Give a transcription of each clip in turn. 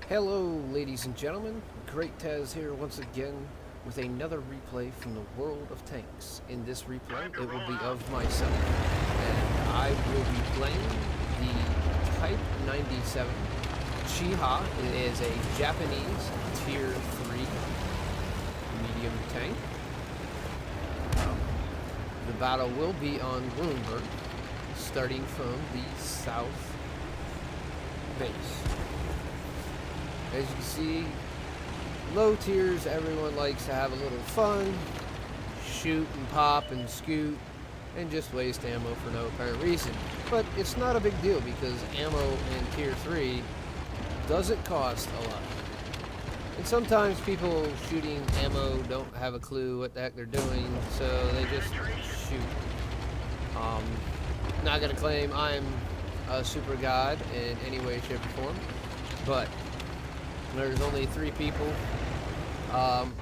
Hello, ladies and gentlemen. GreatTaz here once again with another replay from the world of tanks. In this replay, it will be of myself, and I will be playing the Type 97 Chiha. It is a Japanese Tier 3 medium tank. The battle will be on Ruinburg, starting from the south base. As you can see, low tiers, everyone likes to have a little fun, shoot and pop and scoot, and just waste ammo for no apparent reason. But it's not a big deal because ammo in Tier 3 doesn't cost a lot. And sometimes people shooting ammo don't have a clue what the heck they're doing, so they just shoot. Not gonna claim I'm a super god in any way, shape, or form, but there's only 3 people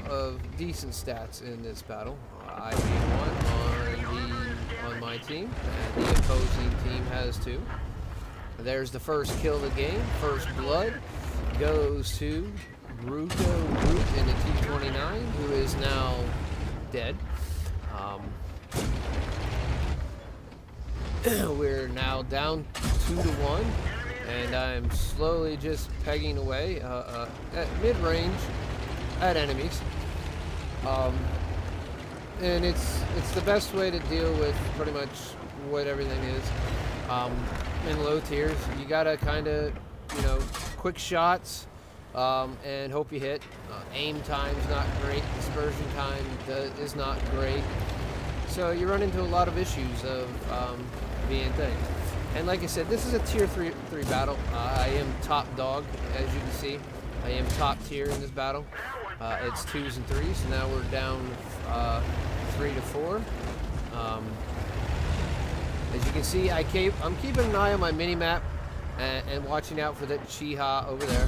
of decent stats in this battle. I being one on my team, and the opposing team has 2. There's the first kill of the game. First blood goes to Root in the T-29, who is now dead. We're now down 2-1. And I'm slowly just pegging away at mid-range at enemies. And it's the best way to deal with pretty much what everything is. In low tiers, you gotta kind of, quick shots and hope you hit. Aim time's not great. Dispersion time is not great. So you run into a lot of issues of being things. And like I said, this is a Tier 3 battle. I am top dog, as you can see. I am top tier in this battle. It's 2s and 3s, so now we're down 3-4. As you can see, I'm keeping an eye on my mini-map and watching out for that Chiha over there.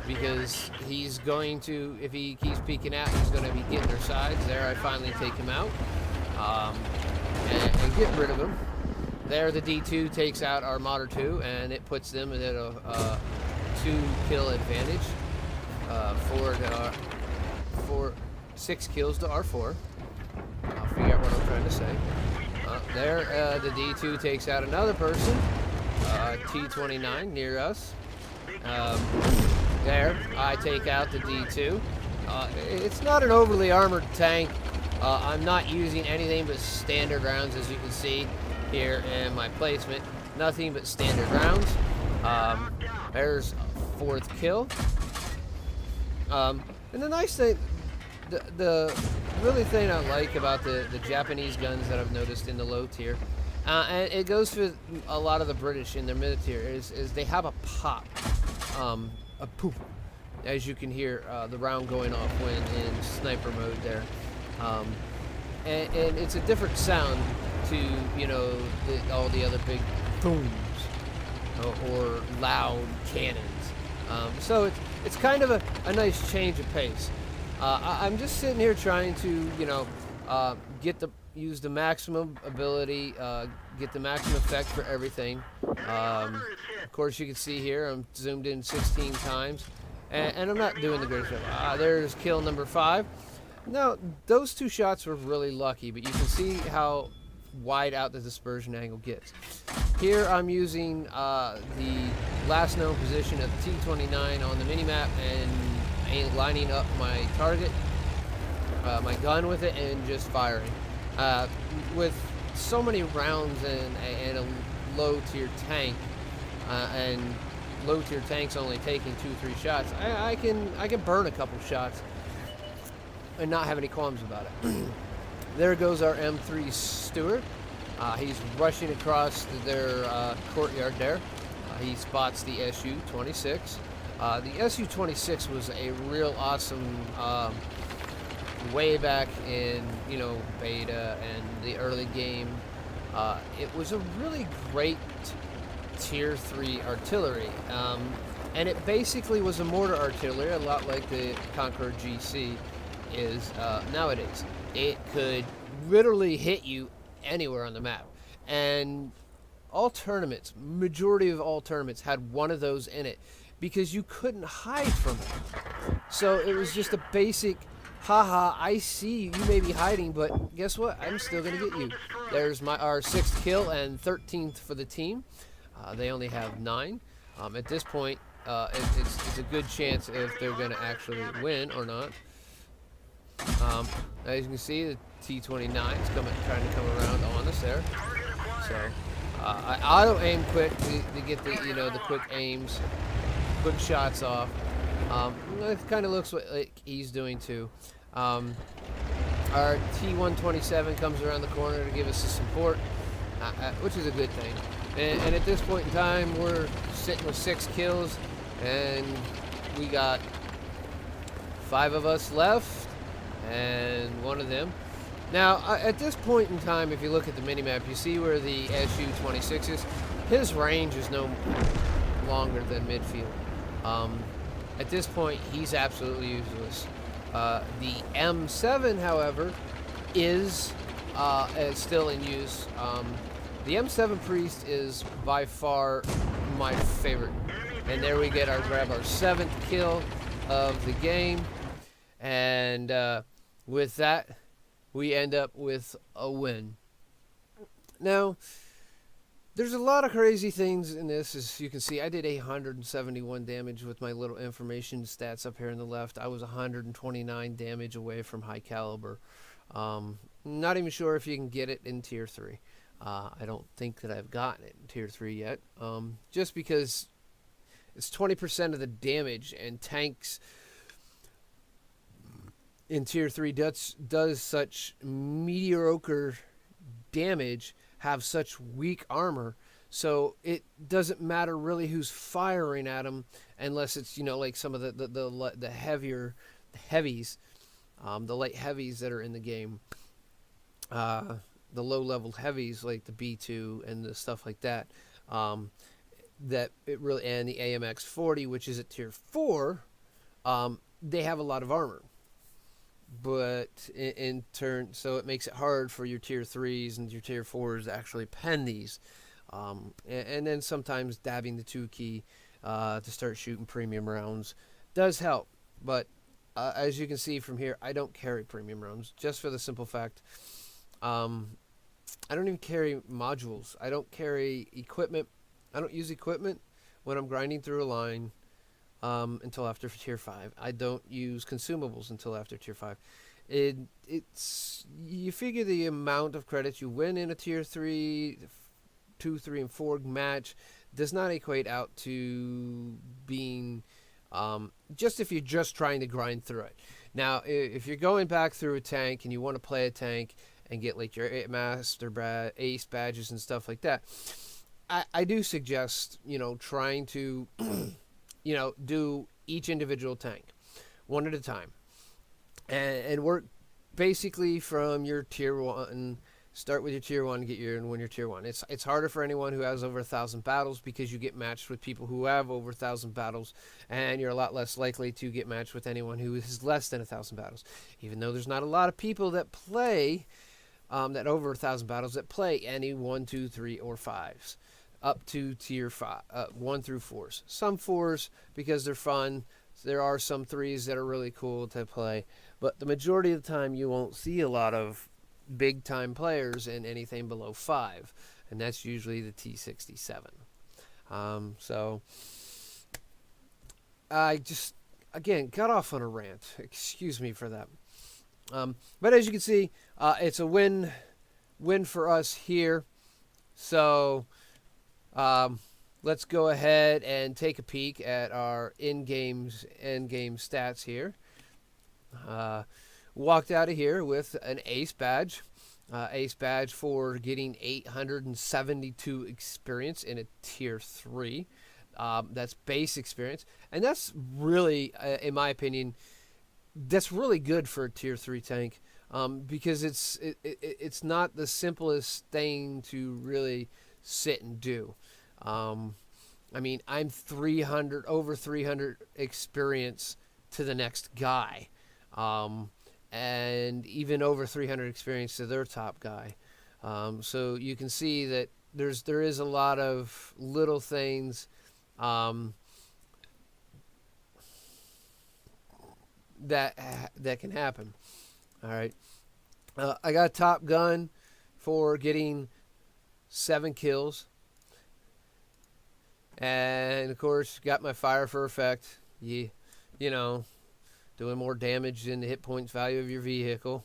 Because he's going to, if he keeps peeking out, he's going to be getting their sides. There, I finally take him out and get rid of him. There, the D2 takes out our Modder 2, and it puts them at a 2-kill advantage. 6 kills to our 4. I'll figure out what I'm trying to say. There, the D2 takes out another person, T-29 near us. There, I take out the D2. It's not an overly armored tank. I'm not using anything but standard rounds, as you can see here in my placement. Nothing but standard rounds. There's a 4th kill. And the nice thing, the really thing I like about the Japanese guns that I've noticed in the low tier, and it goes for a lot of the British in their mid tier, is they have a pop, a poop, as you can hear the round going off when in sniper mode there. And it's a different sound to, all the other big booms or loud cannons. So it's kind of a nice change of pace. I'm just sitting here trying to, use the maximum ability, get the maximum effect for everything. Of course, you can see here I'm zoomed in 16 times, and I'm not doing the great job. There's kill number 5. Now, those 2 shots were really lucky, but you can see how wide out the dispersion angle gets. Here I'm using the last known position of the T-29 on the minimap and lining up my target, my gun with it, and just firing. With so many rounds and a low tier tank, and low tier tanks only taking 2-3 shots, I can burn a couple shots and not have any qualms about it. There goes our M3 Stewart. He's rushing across their courtyard there. He spots the SU-26. The SU-26 was a real awesome, way back in, beta and the early game. It was a really great Tier 3 artillery. And it basically was a mortar artillery, a lot like the Conqueror GC is nowadays. It could literally hit you anywhere on the map. And all tournaments, majority of all tournaments, had one of those in it. because you couldn't hide from it. So it was just a basic, haha, I see you may be hiding, but guess what? I'm still going to get you. There's our 6th kill and 13th for the team. They only have 9. At this point, it's a good chance if they're going to actually win or not. As you can see, the T-29 is trying to come around on us there. So I auto aim quick to get the the quick aims, quick shots off. It kind of looks like he's doing too. Our T-127 comes around the corner to give us the support, which is a good thing. And at this point in time, we're sitting with 6 kills, and we got 5 of us left, and 1 of them. Now, at this point in time, if you look at the minimap, you see where the Su-26 is. His range is no longer than midfield. At this point, he's absolutely useless. The M7, however, is still in use. The M7 Priest is by far my favorite. And there we grab our 7th kill of the game. And with that, we end up with a win. Now, there's a lot of crazy things in this. As you can see, I did 171 damage with my little information stats up here on the left. I was 129 damage away from high caliber. Not even sure if you can get it in tier 3. I don't think that I've gotten it in tier 3 yet. Just because it's 20% of the damage, and tanks in tier 3 does such mediocre damage, have such weak armor, so it doesn't matter really who's firing at them, unless it's like some of the heavies, the light heavies that are in the game, the low level heavies like the B2 and the stuff like that. That it really, and the AMX 40, which is at tier 4, they have a lot of armor. But in turn, so it makes it hard for your tier 3s and your tier 4s to actually pen these. And then sometimes dabbing the 2 key to start shooting premium rounds does help. But as you can see from here, I don't carry premium rounds, just for the simple fact I don't even carry modules. I don't carry equipment. I don't use equipment when I'm grinding through a line. Until after tier 5. I don't use consumables until after tier 5. It's you figure the amount of credits you win in a tier 3, 2, 3, and 4 match does not equate out to being just if you're just trying to grind through it. Now, if you're going back through a tank and you want to play a tank and get like your master ace badges and stuff like that, I do suggest trying to do each individual tank one at a time, and work basically from your tier 1. Start with your tier 1, and win your tier 1. It's harder for anyone who has over 1,000 battles, because you get matched with people who have over 1,000 battles, and you're a lot less likely to get matched with anyone who is less than 1,000 battles. Even though there's not a lot of people that play that over 1,000 battles that play any 1, 2, 3, or 5s. Up to tier 5, 1 through 4s. Some 4s because they're fun. There are some 3s that are really cool to play, but the majority of the time you won't see a lot of big time players in anything below 5, and that's usually the T67. So I just again got off on a rant. Excuse me for that. But as you can see, it's a win for us here. So let's go ahead and take a peek at our end-game stats here. Walked out of here with an ace badge. Ace badge for getting 872 experience in a tier 3. That's base experience. And that's really, in my opinion, that's really good for a tier 3 tank. Because it's not the simplest thing to really sit and do. I mean, I'm over 300 experience to the next guy, and even over 300 experience to their top guy. So you can see that there is a lot of little things that can happen. All right. I got Top Gun for getting 7 kills. And, of course, got my fire for effect. You know, doing more damage than the hit points value of your vehicle.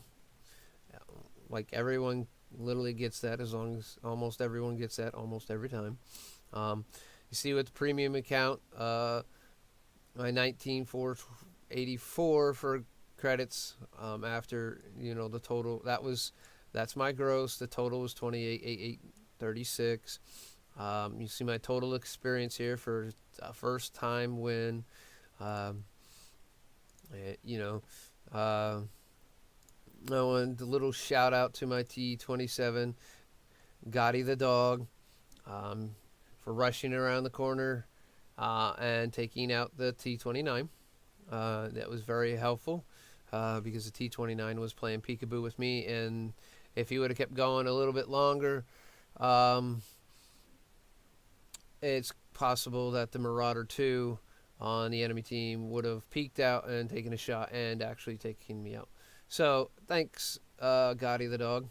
Like, everyone literally gets that, as long as almost everyone gets that almost every time. You see with the premium account, my 19,484 for credits after, the total. That's my gross. The total was 28,836. You see my total experience here for a first time win. I want a little shout out to my T27, Gotti the dog, for rushing around the corner and taking out the T29. That was very helpful because the T29 was playing peekaboo with me, and if he would have kept going a little bit longer, it's possible that the Marauder 2 on the enemy team would have peeked out and taken a shot and actually taken me out. So, thanks, Gotti the dog.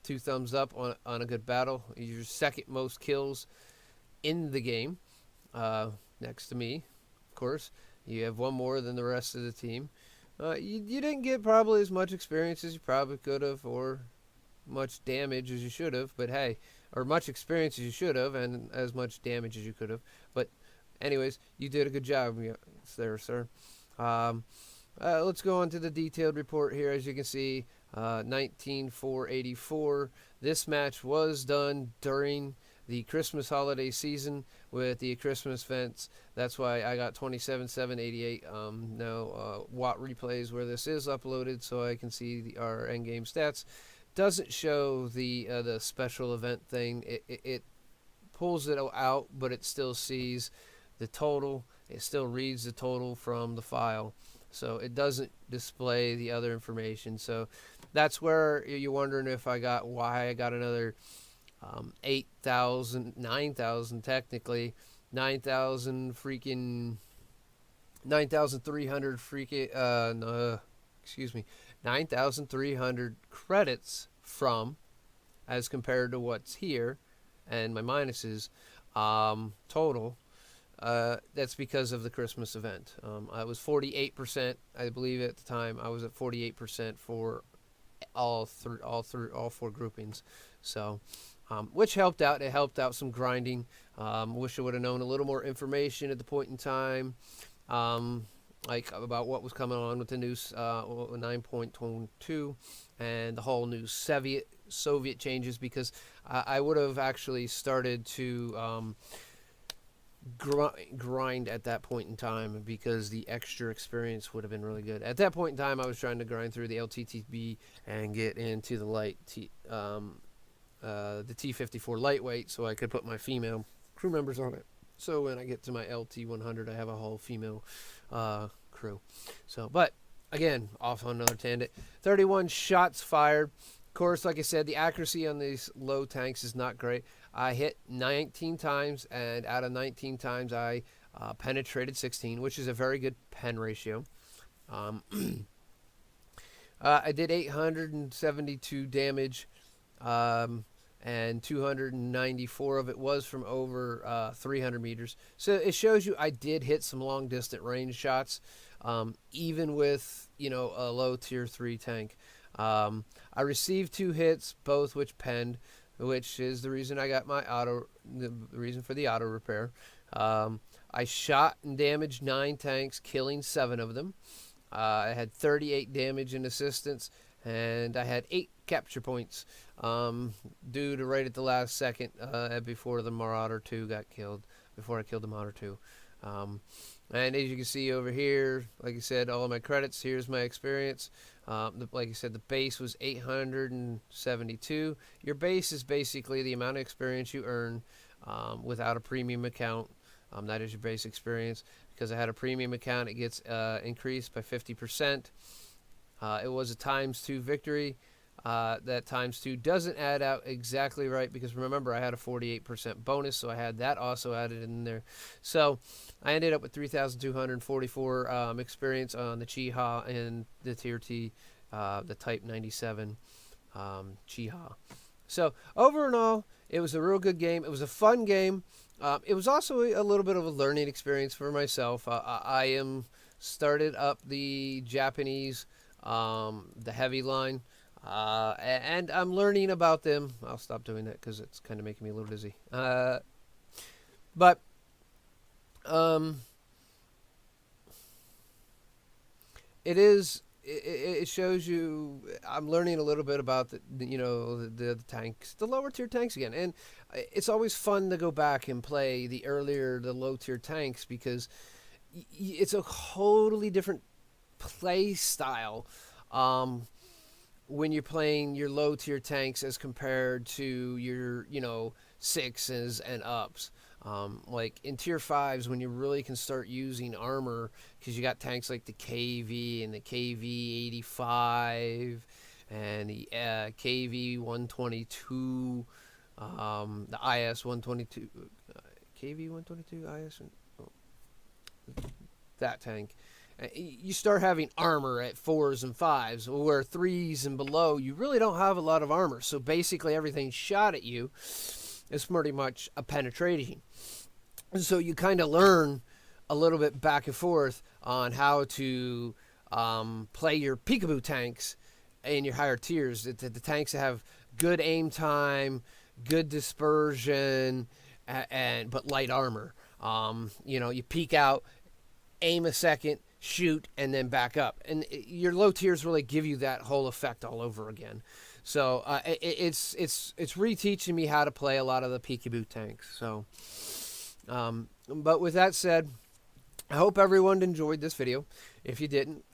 2 thumbs up on a good battle. Your second most kills in the game, next to me, of course. You have 1 more than the rest of the team. You didn't get probably as much experience as you probably could have, or much damage as you should have, but hey, or much experience as you should have, and as much damage as you could have. But anyways, you did a good job there, sir. Let's go on to the detailed report here. As you can see, 19,484. This match was done during the Christmas holiday season with the Christmas events. That's why I got 27,788. Now, Watt replays where this is uploaded so I can see our endgame stats. Doesn't show the special event thing. It pulls it out, but it still sees the total. It still reads the total from the file, so it doesn't display the other information. So that's where you're wondering why I got another 8,000, 9,000 technically, 9,000 freaking 9,300 freaking 9,300 credits from, as compared to what's here, and my minuses total. That's because of the Christmas event. I was 48%, I believe at the time. I was at 48% for all 4 groupings. So, which helped out. It helped out some grinding. Wish I would have known a little more information at the point in time. Like about what was coming on with the new 9.22 and the whole new Soviet changes, because I would have actually started to grind at that point in time, because the extra experience would have been really good. At that point in time, I was trying to grind through the LTTB and get into the the T54 lightweight, so I could put my female crew members on it. So when I get to my LT100, I have a whole female crew. So, but again, off on another tangent. 31 shots fired. Of course, like I said, the accuracy on these low tanks is not great. I hit 19 times, and out of 19 times, I penetrated 16, which is a very good pen ratio. I did 872 damage, and 294 of it was from over 300 meters. So it shows you I did hit some long distance range shots, even with a low tier 3 tank. I received 2 hits, both which penned, which is the reason I got my the reason for the auto repair. I shot and damaged 9 tanks, killing 7 of them. I had 38 damage and assistance, and I had 8 capture points, due to right at the last second, before the Marauder 2 got killed, before I killed the Marauder 2. And as you can see over here, like I said, all of my credits, here's my experience. Like I said, the base was 872. Your base is basically the amount of experience you earn without a premium account. That is your base experience. Because I had a premium account, it gets increased by 50%. It was a ×2 victory. that times 2 doesn't add out exactly right, because remember I had a 48% bonus, so I had that also added in there. So I ended up with 3,244 experience on the Chiha and the Tier T, the Type 97 Chiha. So over and all, it was a real good game. It was a fun game. It was also a little bit of a learning experience for myself. I am started up the Japanese, the heavy line, and I'm learning about them. I'll stop doing that because it's kind of making me a little dizzy. But it shows you. I'm learning a little bit about the tanks, the lower tier tanks again, and it's always fun to go back and play the low tier tanks, because it's a totally different play style when you're playing your low tier tanks as compared to your sixes and ups. Like in tier 5s, when you really can start using armor, because you got tanks like the KV and the KV-85 and the KV-122, the IS-122, KV-122, IS, that tank. You start having armor at 4s and 5s, where 3s and below, you really don't have a lot of armor. So basically everything shot at you is pretty much a penetration. And so you kind of learn a little bit back and forth on how to play your peekaboo tanks in your higher tiers. The tanks that have good aim time, good dispersion, but light armor. You peek out, aim a second, shoot, and then back up. And your low tiers really give you that whole effect all over again. So it's reteaching me how to play a lot of the peekaboo tanks. So, but with that said, I hope everyone enjoyed this video. If you didn't,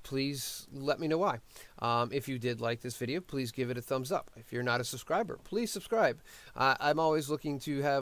please let me know why. If you did like this video, please give it a thumbs up. If you're not a subscriber, please subscribe. I'm always looking to have